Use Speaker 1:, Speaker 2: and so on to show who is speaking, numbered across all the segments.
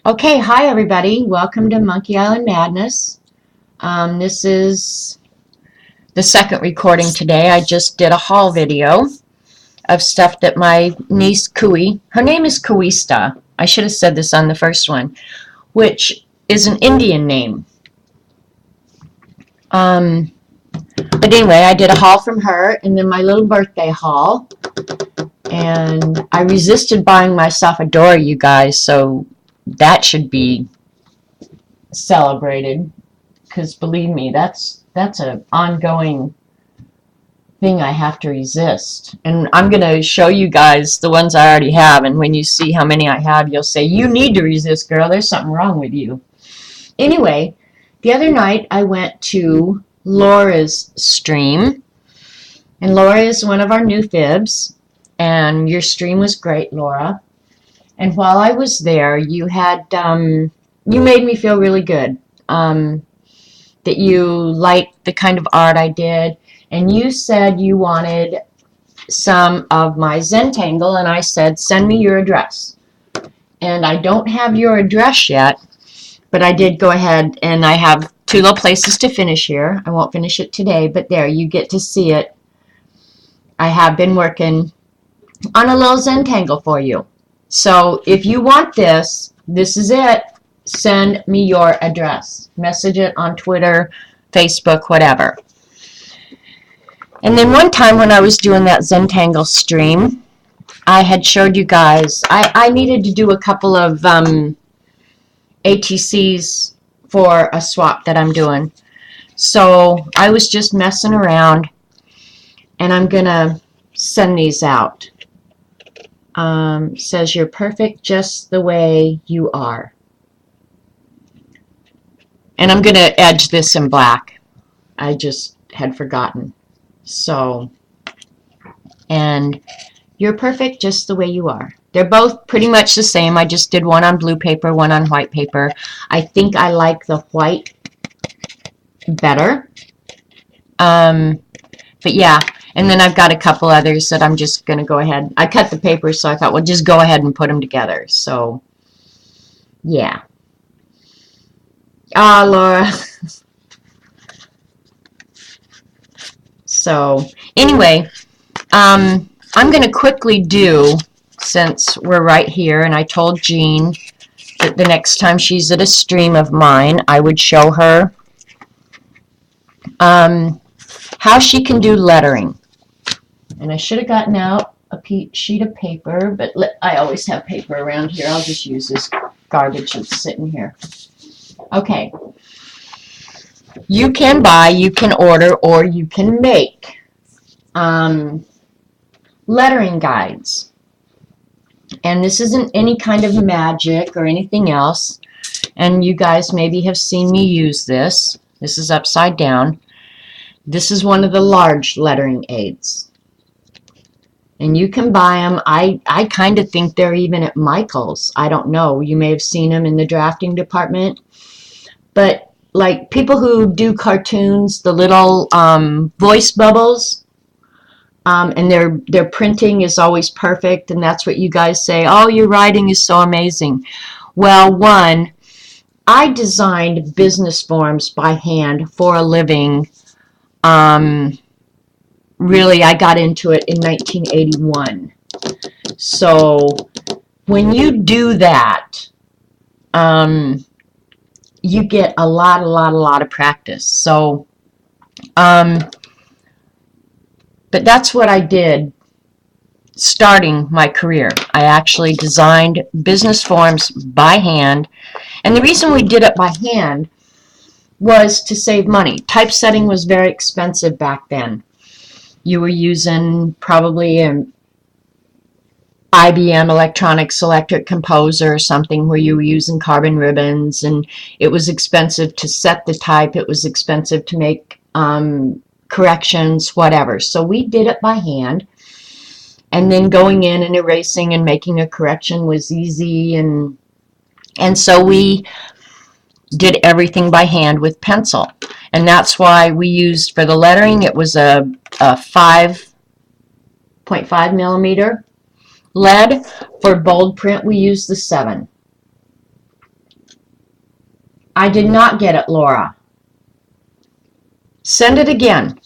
Speaker 1: Okay, hi everybody. Welcome to Monkey Island Madness. This is the second recording today. I just did a haul video of stuff that my niece Kui, her name is Kuista. I should have said this on the first one, which is an Indian name. But anyway, I did a haul from her and then my little birthday haul. And I resisted buying myself a door, you guys, so that should be celebrated. Because believe me, that's an ongoing thing I have to resist. And I'm going to show you guys the ones I already have, and when you see how many I have, you'll say, you need to resist, girl, there's something wrong with you. Anyway, the other night I went to Laura's stream, and Laura is one of our new fibs, and your stream was great, Laura. And while I was there, you made me feel really good. That you liked the kind of art I did, and you said you wanted some of my Zentangle, and I said, send me your address. And I don't have your address yet, but I did go ahead, and I have two little places to finish here. I won't finish it today, but there, you get to see it. I have been working on a little Zentangle for you. So if you want this, this is it. Send me your address. Message it on Twitter, Facebook, whatever. And then one time when I was doing that Zentangle stream, I had showed you guys, I needed to do a couple of ATCs for a swap that I'm doing. So I was just messing around, and I'm going to send these out. Says, you're perfect just the way you are. And I'm going to edge this in black. I just had forgotten. So, and you're perfect just the way you are. They're both pretty much the same. I just did one on blue paper, one on white paper. I think I like the white better. But yeah, and then I've got a couple others that I'm just going to go ahead. I cut the paper, so I thought, well, just go ahead and put them together. So, yeah. Ah, Laura. So, anyway, I'm going to quickly do, since we're right here, and I told Jean that the next time she's at a stream of mine, I would show her how she can do lettering. And I should have gotten out a sheet of paper, but I always have paper around here. I'll just use this garbage that's sitting here. Okay. You can buy, you can order, or you can make lettering guides. And this isn't any kind of magic or anything else. And you guys maybe have seen me use this. This is upside down. This is one of the large lettering aids. And you can buy them. I kind of think they're even at Michael's. I don't know. You may have seen them in the drafting department. But like people who do cartoons, the little voice bubbles, and their printing is always perfect, and that's what you guys say, oh, your writing is so amazing. Well, one, I designed business forms by hand for a living. Really, I got into it in 1981. So when you do that, you get a lot of practice. So, but that's what I did starting my career. I actually designed business forms by hand. And the reason we did it by hand was to save money. Typesetting was very expensive back then. You were using probably an IBM Electronics Electric Composer or something where you were using carbon ribbons, and it was expensive to set the type. It was expensive to make corrections, whatever. So we did it by hand, and then going in and erasing and making a correction was easy, and so we did everything by hand with pencil. And that's why we used, for the lettering, it was a 5.5 millimeter lead. For bold print, we used the 7. I did not get it, Laura. Send it again.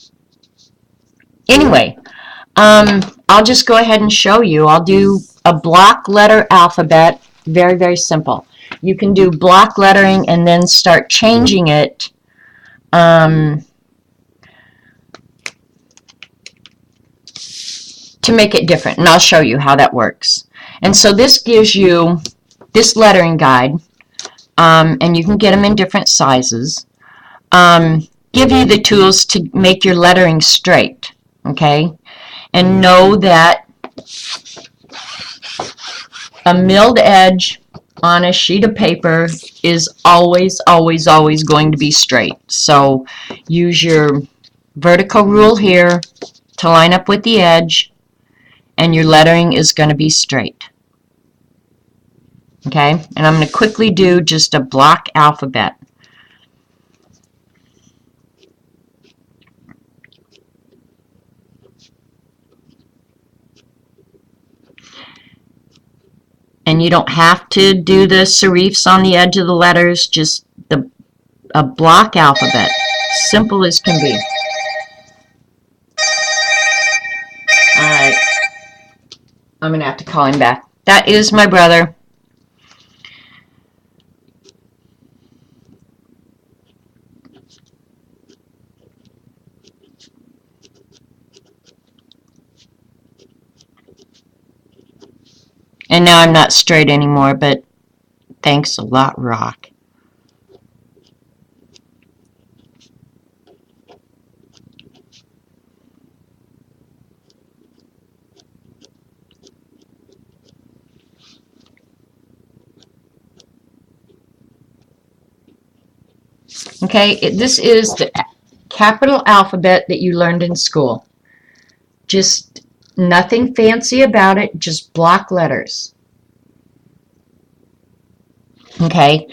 Speaker 1: Anyway, I'll just go ahead and show you. I'll do a block letter alphabet. Very, very simple. You can do block lettering and then start changing it to make it different. And I'll show you how that works. And so this gives you this lettering guide. And you can get them in different sizes. Give you the tools to make your lettering straight. Okay? And know that a milled edge on a sheet of paper is always, always, always going to be straight. So use your vertical rule here to line up with the edge, and your lettering is going to be straight. Okay? And I'm going to quickly do just a block alphabet. And you don't have to do the serifs on the edge of the letters, just a block alphabet. Simple as can be. Alright. I'm going to have to call him back. That is my brother. And now I'm not straight anymore, but thanks a lot, Rock. Okay, this is the capital alphabet that you learned in school. Just nothing fancy about it, just block letters. Okay,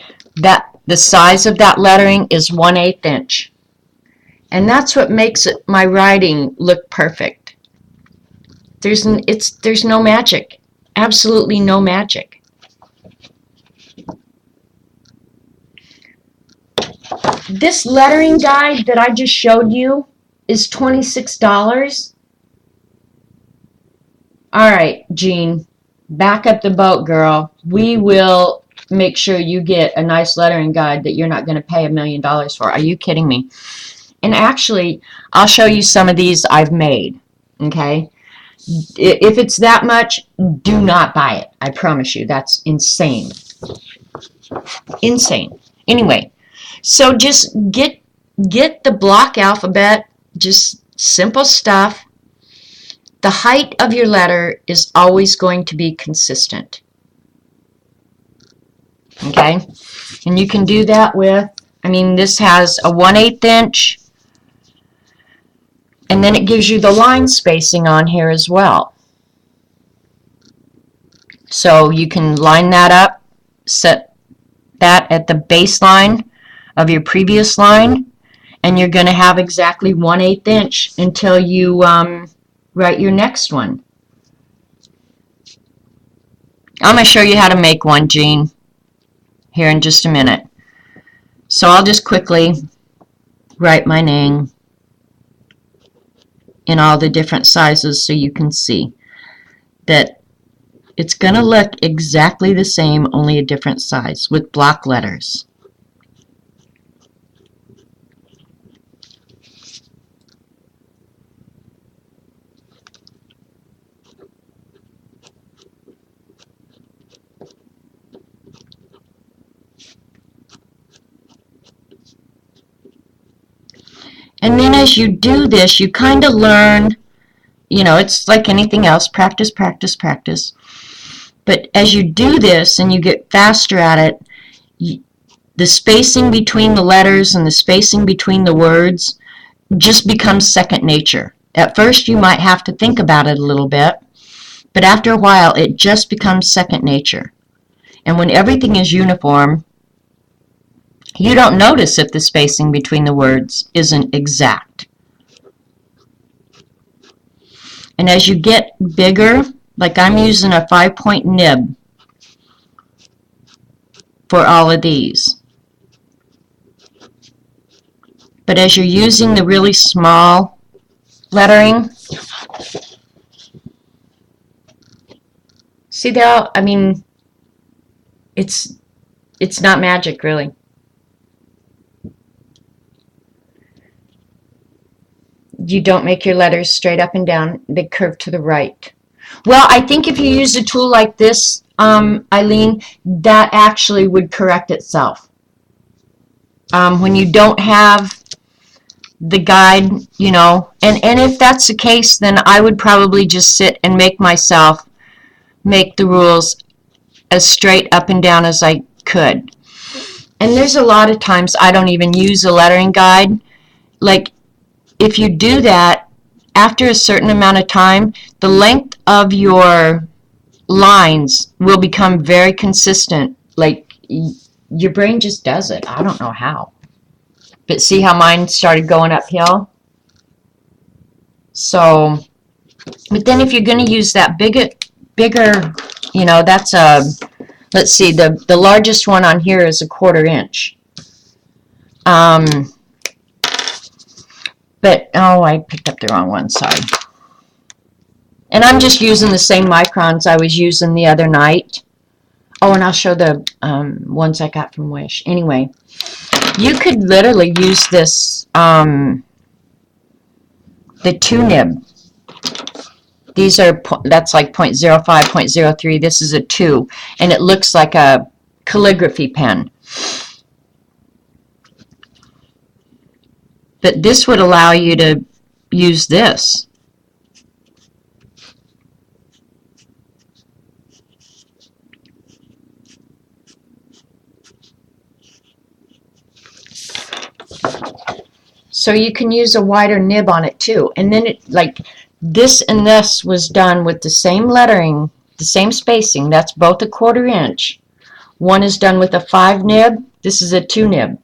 Speaker 1: the size of that lettering is 1/8 inch. And that's what makes my writing look perfect. There's no magic. Absolutely no magic. This lettering guide that I just showed you is $26. Alright, Jean, back up the boat, girl. We will make sure you get a nice lettering guide that you're not going to pay $1 million for. Are you kidding me? And actually, I'll show you some of these I've made. Okay? If it's that much, do not buy it. I promise you. That's insane. Insane. Anyway, so just get the block alphabet. Just simple stuff. The height of your letter is always going to be consistent. Okay? And you can do that with, I mean, this has a 1/8 inch, and then it gives you the line spacing on here as well. So you can line that up, set that at the baseline of your previous line, and you're going to have exactly 1/8 inch until you write your next one. I'm going to show you how to make one, Jean, here in just a minute. So I'll just quickly write my name in all the different sizes so you can see that it's going to look exactly the same, only a different size with block letters. And then as you do this, you kind of learn, you know, it's like anything else, practice, practice, practice. But as you do this and you get faster at it, the spacing between the letters and the spacing between the words just becomes second nature. At first you might have to think about it a little bit, but after a while it just becomes second nature. And when everything is uniform, you don't notice if the spacing between the words isn't exact. And as you get bigger, like I'm using a 5-point nib for all of these. But as you're using the really small lettering, see there, I mean, it's not magic, really. You don't make your letters straight up and down, they curve to the right. Well, I think if you use a tool like this, Eileen, that actually would correct itself. When you don't have the guide, you know, and if that's the case, then I would probably just sit and make the rules as straight up and down as I could. And there's a lot of times I don't even use a lettering guide. Like, if you do that, after a certain amount of time, the length of your lines will become very consistent. Like, your brain just does it. I don't know how. But see how mine started going uphill? So, but then if you're going to use that bigger, you know, that's a, let's see, the largest one on here is a 1/4 inch. But, oh, I picked up the wrong one, sorry. And I'm just using the same microns I was using the other night. Oh, and I'll show the ones I got from Wish. Anyway, you could literally use this, the 2-nib. These are, that's like 0.05, 0.03. This is a 2. And it looks like a calligraphy pen. But this would allow you to use this. So you can use a wider nib on it too. And then it, like, this and this was done with the same lettering, the same spacing. That's both a 1/4 inch. One is done with a 5 nib. This is a 2 nib.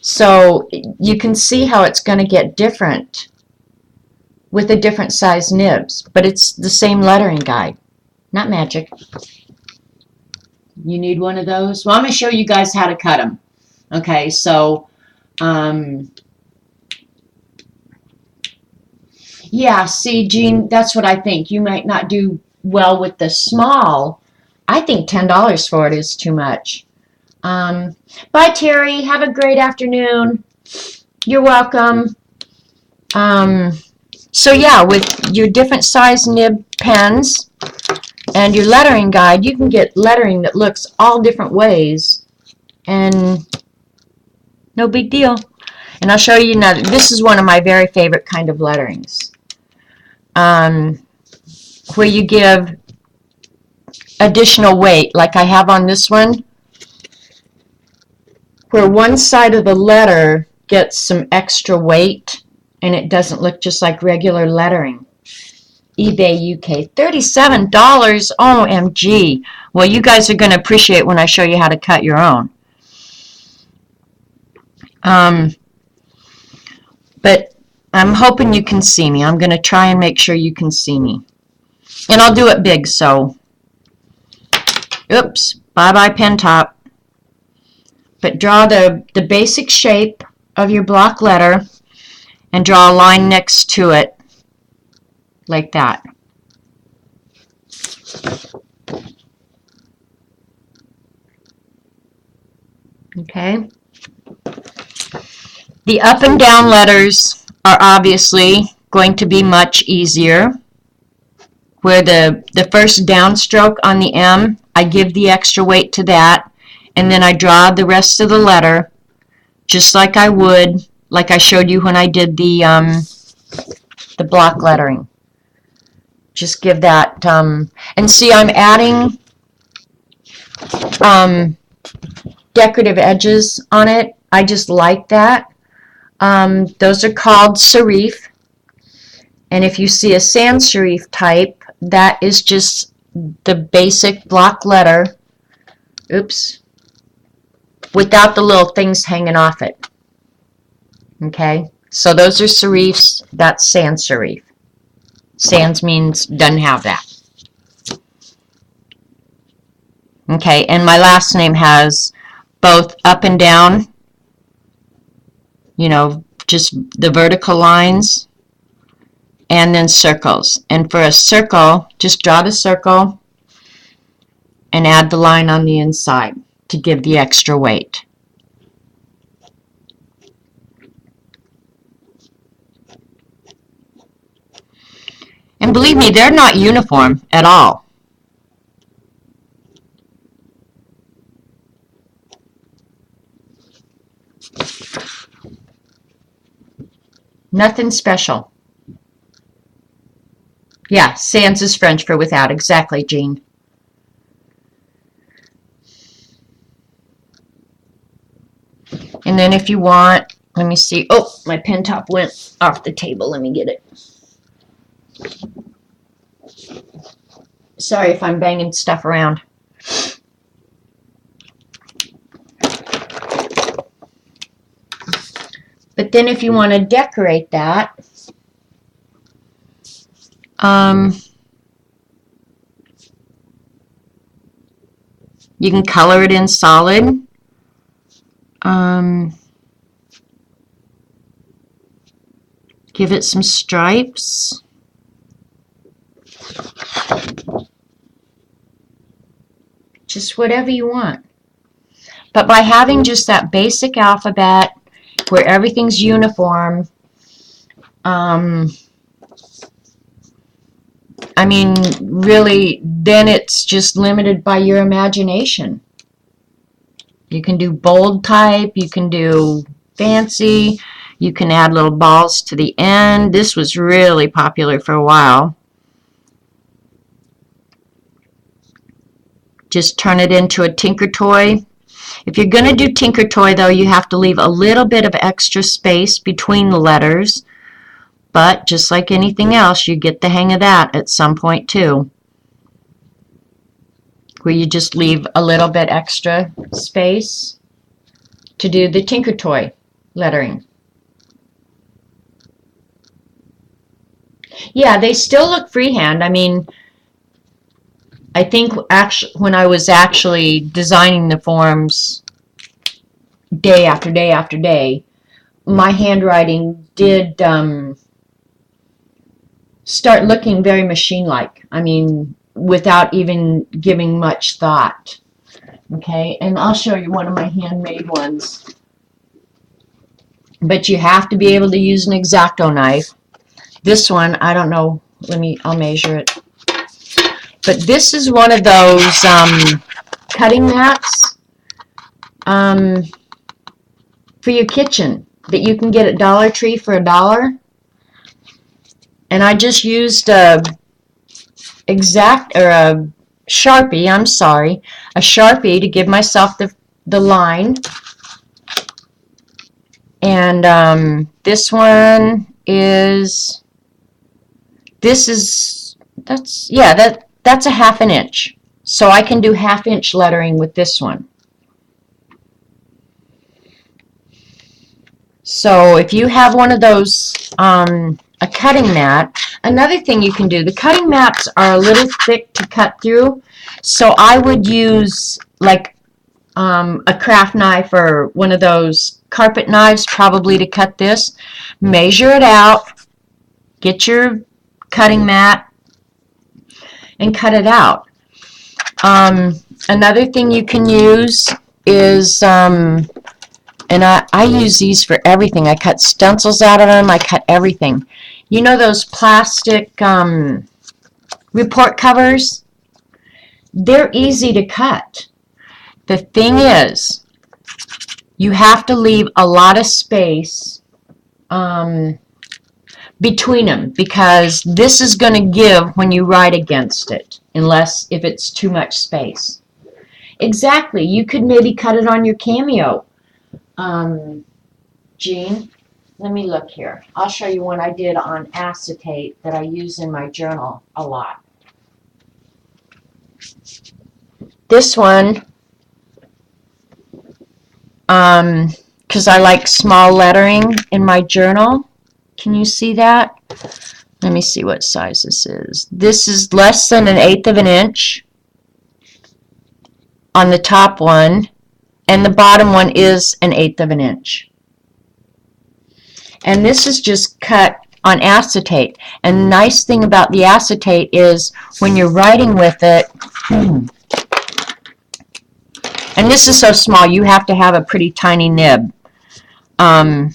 Speaker 1: So you can see how it's going to get different with the different size nibs. But it's the same lettering guide. Not magic. You need one of those? Well, I'm going to show you guys how to cut them. Okay, so yeah, see, Jean, that's what I think. You might not do well with the small. I think $10 for it is too much. Bye, Terry. Have a great afternoon. You're welcome. So yeah, with your different size nib pens and your lettering guide, you can get lettering that looks all different ways, and no big deal. And I'll show you now. This is one of my very favorite kind of letterings, where you give additional weight, like I have on this one, where one side of the letter gets some extra weight and it doesn't look just like regular lettering. eBay UK, $37, OMG. Well, you guys are going to appreciate when I show you how to cut your own. But I'm hoping you can see me. I'm going to try and make sure you can see me. And I'll do it big, so oops, bye-bye pen top. But draw the basic shape of your block letter and draw a line next to it like that. Okay. The up and down letters are obviously going to be much easier. Where the first downstroke on the M, I give the extra weight to that, and then I draw the rest of the letter just like I would, like I showed you when I did the block lettering. Just give that, and see, I'm adding decorative edges on it. I just like that. Those are called serif, and if you see a sans serif type, that is just the basic block letter, oops, without the little things hanging off it. Okay, so those are serifs. That's sans serif. Sans means doesn't have that. Okay, and my last name has both up and down, you know, just the vertical lines, and then circles. And for a circle, just draw the circle and add the line on the inside to give the extra weight. And believe me, they're not uniform at all. Nothing special. Yeah, sans is French for without. Exactly, Jean. And then if you want, let me see. Oh, my pen top went off the table. Let me get it. Sorry if I'm banging stuff around. But then if you want to decorate that, you can color it in solid. Give it some stripes. Just whatever you want. But by having just that basic alphabet where everything's uniform, I mean, really, then it's just limited by your imagination. You can do bold type, you can do fancy, you can add little balls to the end. This was really popular for a while. Just turn it into a Tinker Toy. If you're going to do Tinker Toy, though, you have to leave a little bit of extra space between the letters. But just like anything else, you get the hang of that at some point, too, where you just leave a little bit extra space to do the Tinker Toy lettering. Yeah, they still look freehand. I mean, I think actually when I was actually designing the forms day after day after day, my handwriting did start looking very machine-like. I mean, without even giving much thought. Okay, and I'll show you one of my handmade ones. But you have to be able to use an X-Acto knife. This one, I don't know. I'll measure it. But this is one of those cutting mats for your kitchen that you can get at Dollar Tree for $1. And I just used a Sharpie, a Sharpie to give myself the line. And this one is, that's a 1/2 inch. So I can do 1/2 inch lettering with this one. So if you have one of those, a cutting mat, another thing you can do, the cutting mats are a little thick to cut through, so I would use like a craft knife or one of those carpet knives probably to cut this. Measure it out, get your cutting mat, and cut it out. Another thing you can use is, and I use these for everything. I cut stencils out of them. I cut everything. You know those plastic report covers? They're easy to cut. The thing is, you have to leave a lot of space between them, because this is going to give when you write against it, if it's too much space. Exactly. You could maybe cut it on your Cameo. Jean, let me look here. I'll show you one I did on acetate that I use in my journal a lot. This one, because I like small lettering in my journal. Can you see that? Let me see what size this is. This is less than 1/8 of an inch on the top one, and the bottom one is 1/8 of an inch. And this is just cut on acetate. And the nice thing about the acetate is when you're writing with it, and this is so small, you have to have a pretty tiny nib to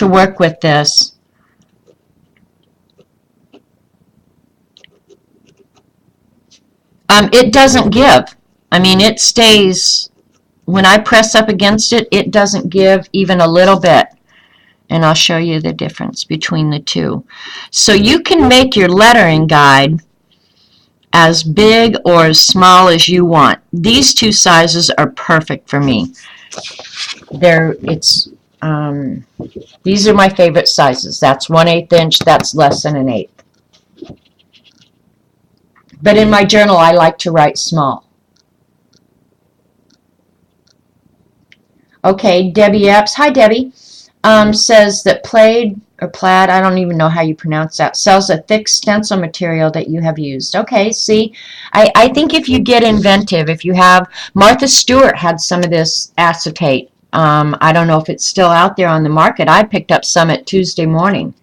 Speaker 1: work with this. It doesn't give. I mean, it stays, when I press up against it, it doesn't give even a little bit. And I'll show you the difference between the two. So you can make your lettering guide as big or as small as you want. These two sizes are perfect for me. These are my favorite sizes. That's 1/8 inch. That's less than an eighth. But in my journal, I like to write small. Okay, Debbie Epps. Hi, Debbie. Says that Plaid, I don't even know how you pronounce that, sells a thick stencil material that you have used. Okay, see, I think if you get inventive, if you have, Martha Stewart had some of this acetate. I don't know if it's still out there on the market. I picked up some at Tuesday morning.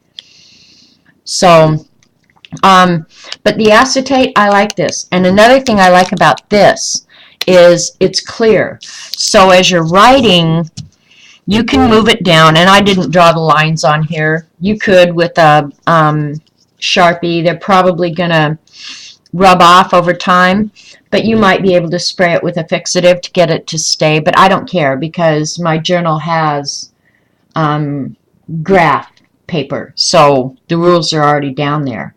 Speaker 1: So, but the acetate, I like this. And another thing I like about this is it's clear. So as you're writing, you can move it down, and I didn't draw the lines on here. You could with a Sharpie. They're probably going to rub off over time, but you might be able to spray it with a fixative to get it to stay, but I don't care because my journal has graph paper, so the rules are already down there.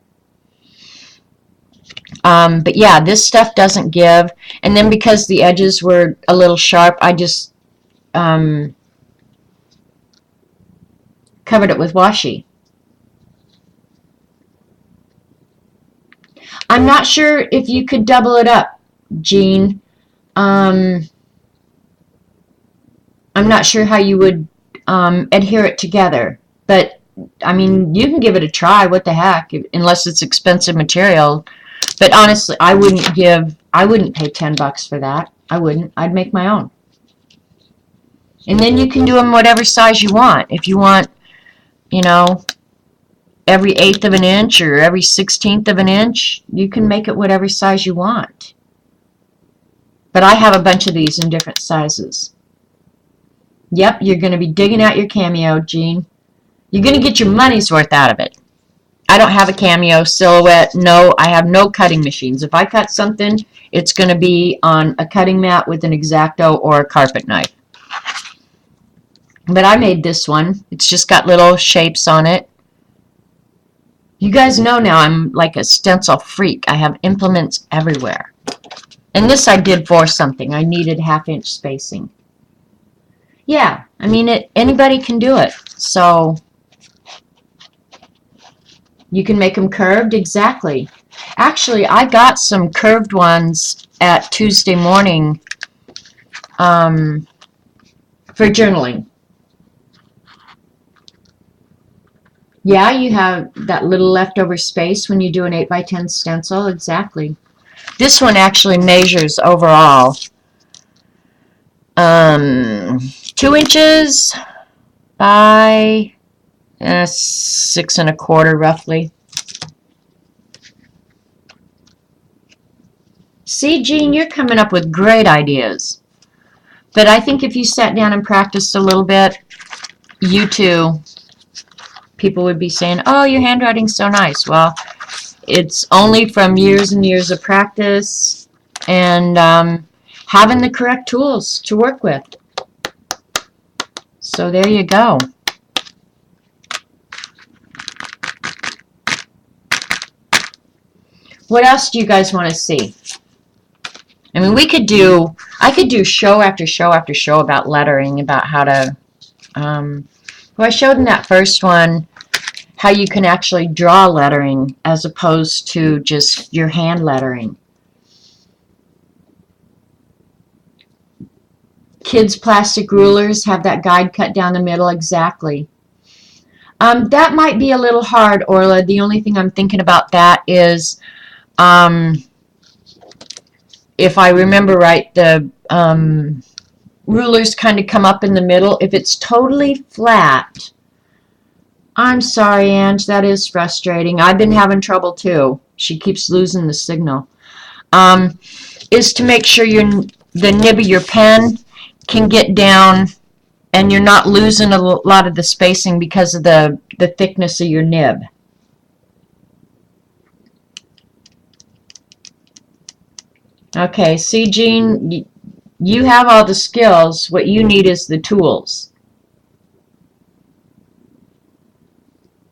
Speaker 1: But yeah, this stuff doesn't give, and then because the edges were a little sharp, I just covered it with washi. I'm not sure if you could double it up, Jean. I'm not sure how you would adhere it together, but I mean, you can give it a try. What the heck? Unless it's expensive material. But honestly, I wouldn't pay $10 for that. I wouldn't. I'd make my own. And then you can do them whatever size you want. If you want, you know, every 1/8 of an inch or every 1/16 of an inch, you can make it whatever size you want. But I have a bunch of these in different sizes. Yep, you're going to be digging out your Cameo, Jean. You're going to get your money's worth out of it. I don't have a Cameo Silhouette. No, I have no cutting machines. If I cut something, it's going to be on a cutting mat with an X-Acto or a carpet knife. But I made this one. It's just got little shapes on it. You guys know now I'm like a stencil freak. I have implements everywhere. And this I did for something. I needed 1/2 inch spacing. Yeah, I mean, anybody can do it. So you can make them curved, exactly. Actually, I got some curved ones at Tuesday morning for journaling. Yeah, you have that little leftover space when you do an 8x10 stencil, exactly. This one actually measures overall 2 inches by 6 1/4 roughly. See, Jean, you're coming up with great ideas. But I think if you sat down and practiced a little bit, you too, people would be saying, oh, your handwriting's so nice. Well, it's only from years and years of practice and having the correct tools to work with. So there you go. What else do you guys want to see? I mean, I could do show after show after show about lettering, about how to, well, I showed in that first one how you can actually draw lettering as opposed to just your hand lettering. Kids' plastic rulers have that guide cut down the middle, exactly. That might be a little hard, Orla. The only thing I'm thinking about that is, if I remember right, the rulers kind of come up in the middle. If it's totally flat, I'm sorry, Ange. That is frustrating. I've been having trouble too. She keeps losing the signal. Is to make sure the nib of your pen can get down and you're not losing a lot of the spacing because of the thickness of your nib. Okay, see, Jean, you have all the skills. What you need is the tools.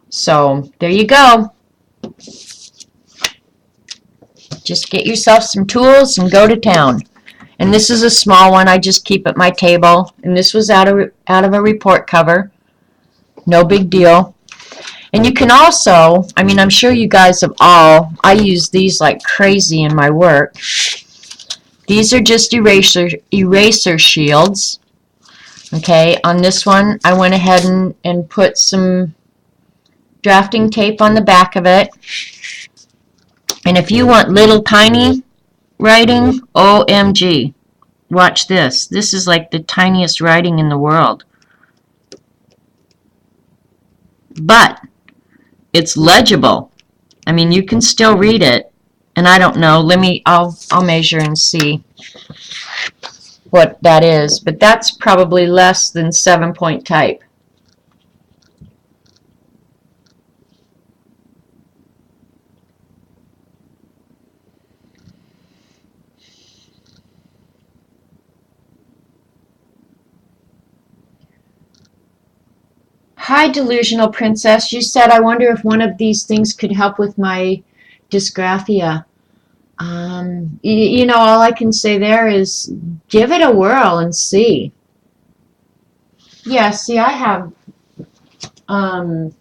Speaker 1: So, there you go. Just get yourself some tools and go to town. And this is a small one I just keep at my table. And this was out of a report cover. No big deal. And you can also, I mean, I'm sure you guys have all, I use these like crazy in my work. These are just eraser shields. Okay, on this one, I went ahead and put some drafting tape on the back of it. And if you want little tiny writing, OMG. Watch this. This is like the tiniest writing in the world. But it's legible. I mean, you can still read it. And I don't know. I'll measure and see what that is. But that's probably less than 7-point type. Hi, Delusional Princess. You said, I wonder if one of these things could help with my dysgraphia. You know, all I can say there is give it a whirl and see. Yeah, see, I have, I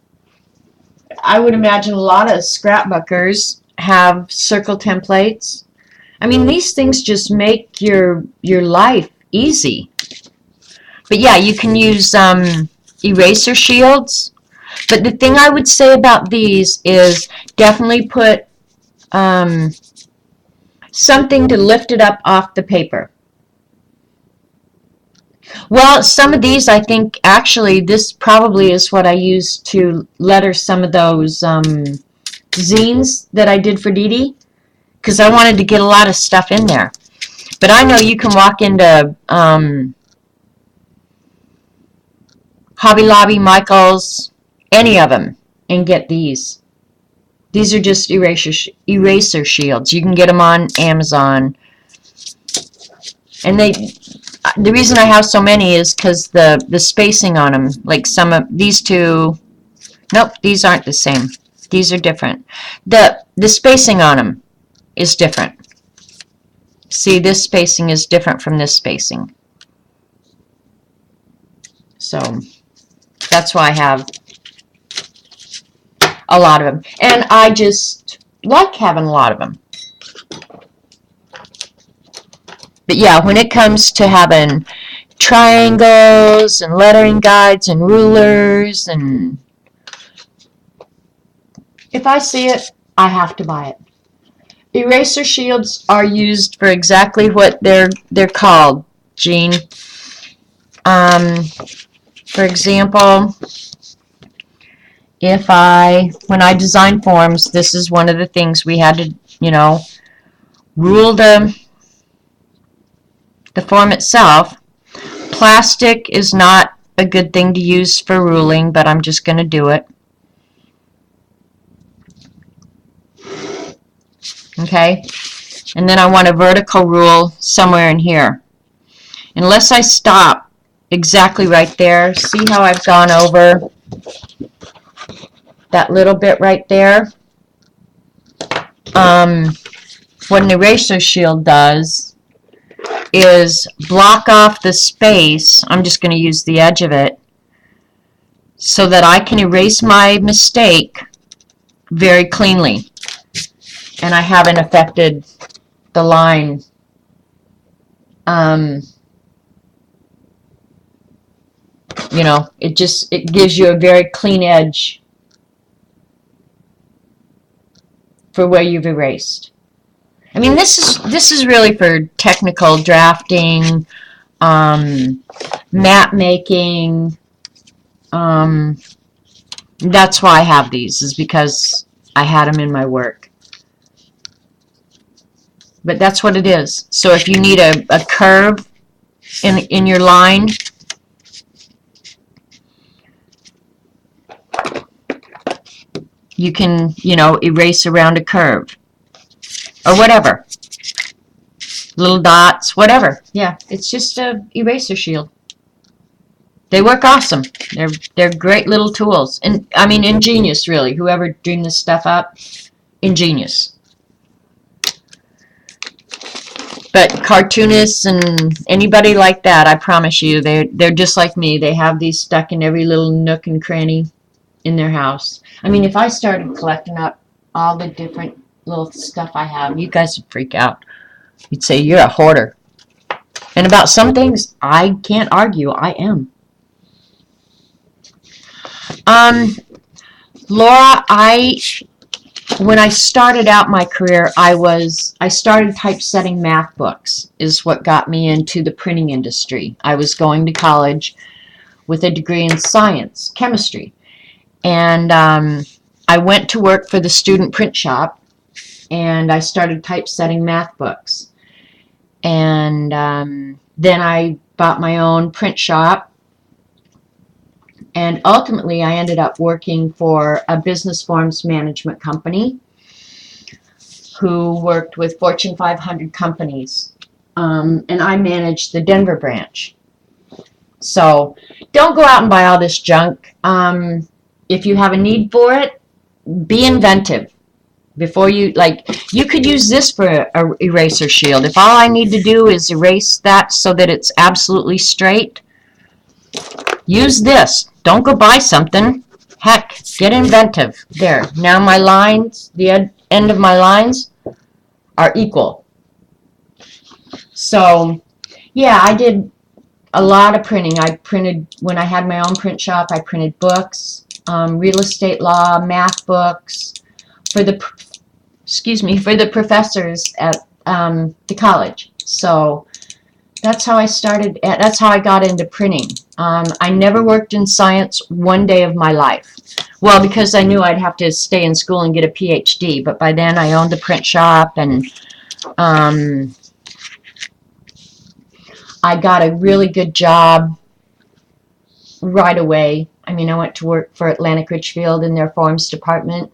Speaker 1: would imagine a lot of scrapbookers have circle templates. I mean, these things just make your life easy. But yeah, you can use eraser shields. But the thing I would say about these is definitely put something to lift it up off the paper. Well, some of these, I think, actually, this probably is what I used to letter some of those zines that I did for Dee Dee, because I wanted to get a lot of stuff in there. But I know you can walk into Hobby Lobby, Michael's, any of them, and get these. These are just eraser shields. You can get them on Amazon. And the reason I have so many is because the spacing on them, like some of these two, nope, these aren't the same. These are different. The spacing on them is different. See, this spacing is different from this spacing. So that's why I have a lot of them. And I just like having a lot of them. But yeah, when it comes to having triangles and lettering guides and rulers, and if I see it, I have to buy it. Eraser shields are used for exactly what they're called, Jean. For example, when I design forms, this is one of the things we had to, you know, rule the form itself. Plastic is not a good thing to use for ruling, but I'm just going to do it. Okay, and then I want a vertical rule somewhere in here. Unless I stop exactly right there, see how I've gone over that little bit right there? What an eraser shield does is block off the space. I'm just going to use the edge of it so that I can erase my mistake very cleanly. And I haven't affected the line. You know, it gives you a very clean edge for where you've erased. I mean, this is really for technical drafting, map making, That's why I have these, is because I had them in my work. But that's what it is. So if you need a curve in your line, you can, erase around a curve. Or whatever. Little dots, whatever. Yeah, it's just a eraser shield. They work awesome. They're great little tools. And I mean, ingenious, really. Whoever dreamed this stuff up, ingenious. But cartoonists and anybody like that, I promise you, they're just like me. They have these stuck in every little nook and cranny in their house. I mean, if I started collecting up all the different little stuff I have, you guys would freak out. You'd say, you're a hoarder. And about some things, I can't argue. I am. Laura, when I started out my career, I started typesetting math books, is what got me into the printing industry. I was going to college with a degree in science, chemistry. And I went to work for the student print shop, and I started typesetting math books. And then I bought my own print shop. And ultimately, I ended up working for a business forms management company who worked with Fortune 500 companies. And I managed the Denver branch. So don't go out and buy all this junk. If you have a need for it, be inventive. Before you could use this for a eraser shield. If all I need to do is erase that so that it's absolutely straight, use this. Don't go buy something. Heck, get inventive. There. Now my lines, the end of my lines are equal. So, yeah, I did a lot of printing. I printed, when I had my own print shop, I printed books, real estate law, math books, for the professors at the college. So that's how I started. That's how I got into printing. I never worked in science one day of my life. Well, because I knew I'd have to stay in school and get a PhD. But by then I owned a print shop, and I got a really good job right away. I mean, I went to work for Atlantic Richfield in their forms department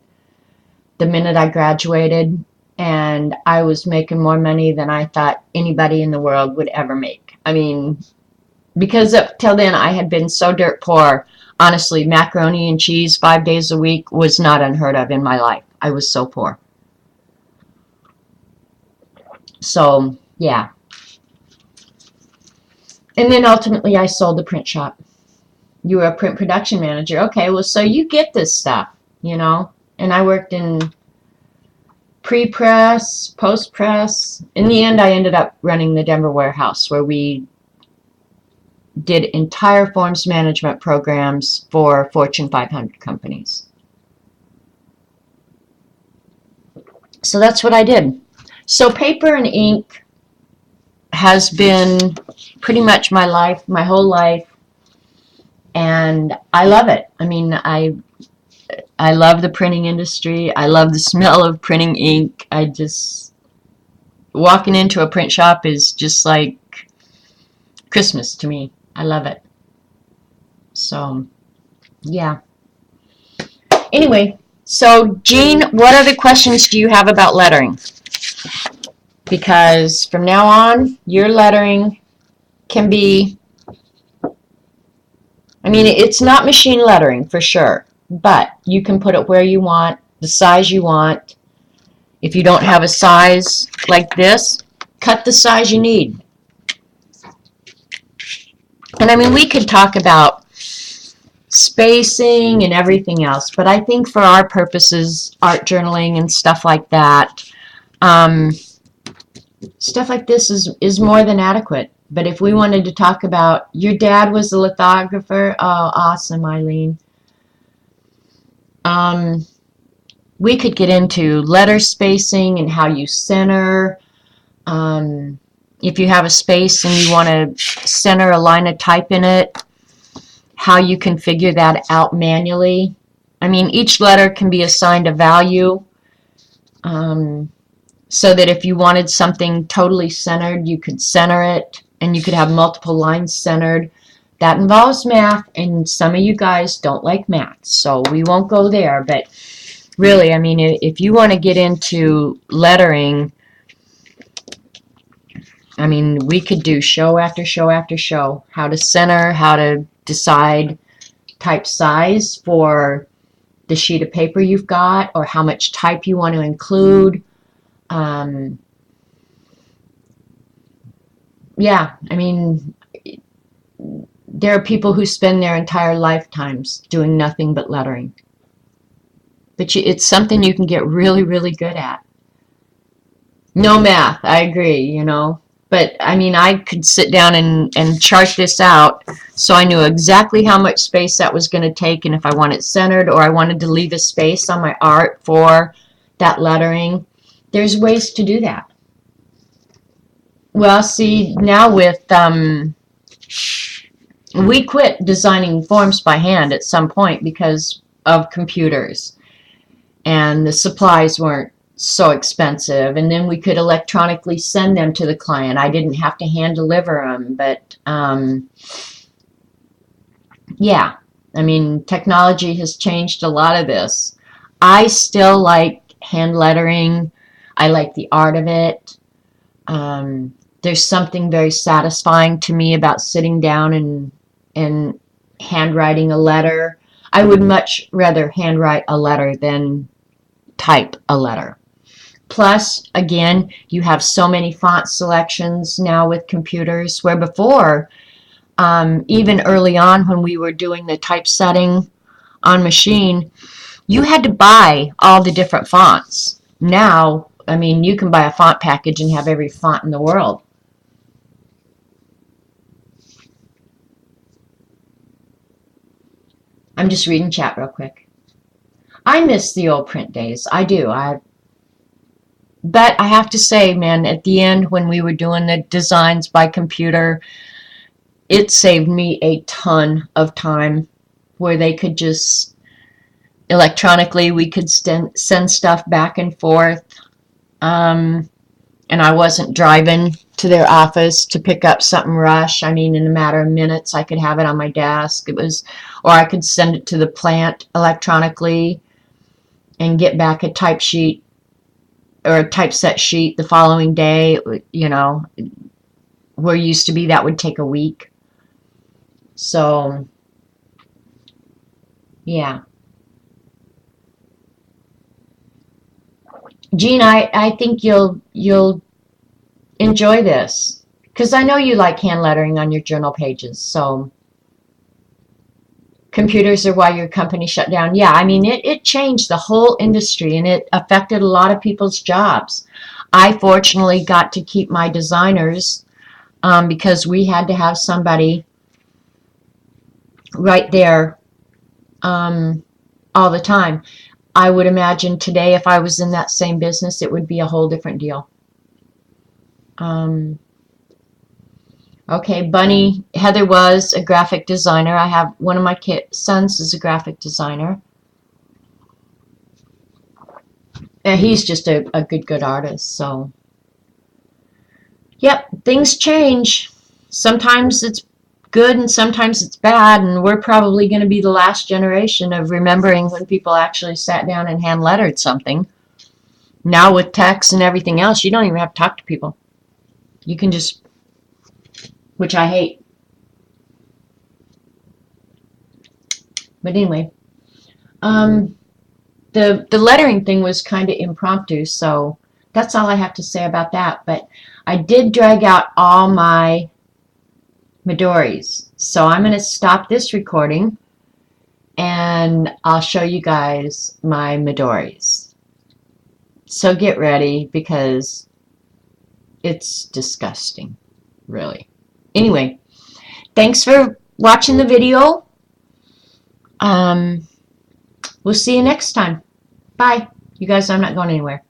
Speaker 1: the minute I graduated, and I was making more money than I thought anybody in the world would ever make. I mean, because up till then I had been so dirt poor. Honestly, macaroni and cheese 5 days a week was not unheard of in my life. I was so poor. So, yeah. And then ultimately I sold the print shop. You were a print production manager. Okay, well, so you get this stuff, And I worked in pre-press, post-press. In the end, I ended up running the Denver warehouse, where we did entire forms management programs for Fortune 500 companies. So that's what I did. So paper and ink has been pretty much my life, my whole life, and I love it. I mean, I love the printing industry. I love the smell of printing ink. Walking into a print shop is just like Christmas to me. I love it. So, yeah. Anyway, so Jean, what other questions do you have about lettering? Because from now on, your lettering can be, I mean, it's not machine lettering for sure, but you can put it where you want, the size you want. If you don't have a size like this, cut the size you need. And I mean, we could talk about spacing and everything else, but I think for our purposes, art journaling and stuff like that, stuff like this is more than adequate. But if we wanted to talk about, your dad was a lithographer. Oh, awesome, Eileen. We could get into letter spacing and how you center. If you have a space and you want to center a line of type in it, how you can figure that out manually. I mean, each letter can be assigned a value, so that if you wanted something totally centered, you could center it, and you could have multiple lines centered. That involves math, and some of you guys don't like math, so we won't go there. But really, I mean, if you want to get into lettering, I mean, we could do show after show after show. How to center, how to decide type size for the sheet of paper you've got, or how much type you want to include. Yeah, I mean, there are people who spend their entire lifetimes doing nothing but lettering. But it's something you can get really, really good at. No math, I agree, you know. But, I mean, I could sit down and chart this out so I knew exactly how much space that was going to take, and if I want it centered or I wanted to leave a space on my art for that lettering. There's ways to do that. Well, see, now with, we quit designing forms by hand at some point because of computers, and the supplies weren't so expensive, and then we could electronically send them to the client. I didn't have to hand deliver them, but yeah, I mean, technology has changed a lot of this. I still like hand lettering. I like the art of it. There's something very satisfying to me about sitting down and handwriting a letter. I would much rather handwrite a letter than type a letter. Plus, again, you have so many font selections now with computers, where before, even early on when we were doing the typesetting on machine, you had to buy all the different fonts. Now, I mean, you can buy a font package and have every font in the world. I'm just reading chat real quick. I miss the old print days. I do. But I have to say, man, at the end when we were doing the designs by computer, it saved me a ton of time, where they could just electronically, we could send stuff back and forth, and I wasn't driving to their office to pick up something rush. I mean, in a matter of minutes, I could have it on my desk. Or I could send it to the plant electronically and get back a type sheet or a typeset sheet the following day. You know, where used to be that would take a week. So, yeah. Jean, I think you'll enjoy this, because I know you like hand lettering on your journal pages. So computers are why your company shut down. Yeah, I mean, it changed the whole industry, and it affected a lot of people's jobs. I fortunately got to keep my designers, because we had to have somebody right there all the time. I would imagine today, if I was in that same business, it would be a whole different deal. Okay, Bunny, Heather was a graphic designer. I have one of my sons is a graphic designer. And he's just a good artist. So, yep, things change. Sometimes it's good and sometimes it's bad, and we're probably going to be the last generation of remembering when people actually sat down and hand lettered something. Now with text and everything else, you don't even have to talk to people. You can just, which I hate. But anyway, the lettering thing was kind of impromptu, so that's all I have to say about that. But I did drag out all my Midori's, so I'm going to stop this recording and I'll show you guys my Midori's. So get ready, because it's disgusting, really. Anyway, thanks for watching the video. We'll see you next time. Bye. You guys, I'm not going anywhere.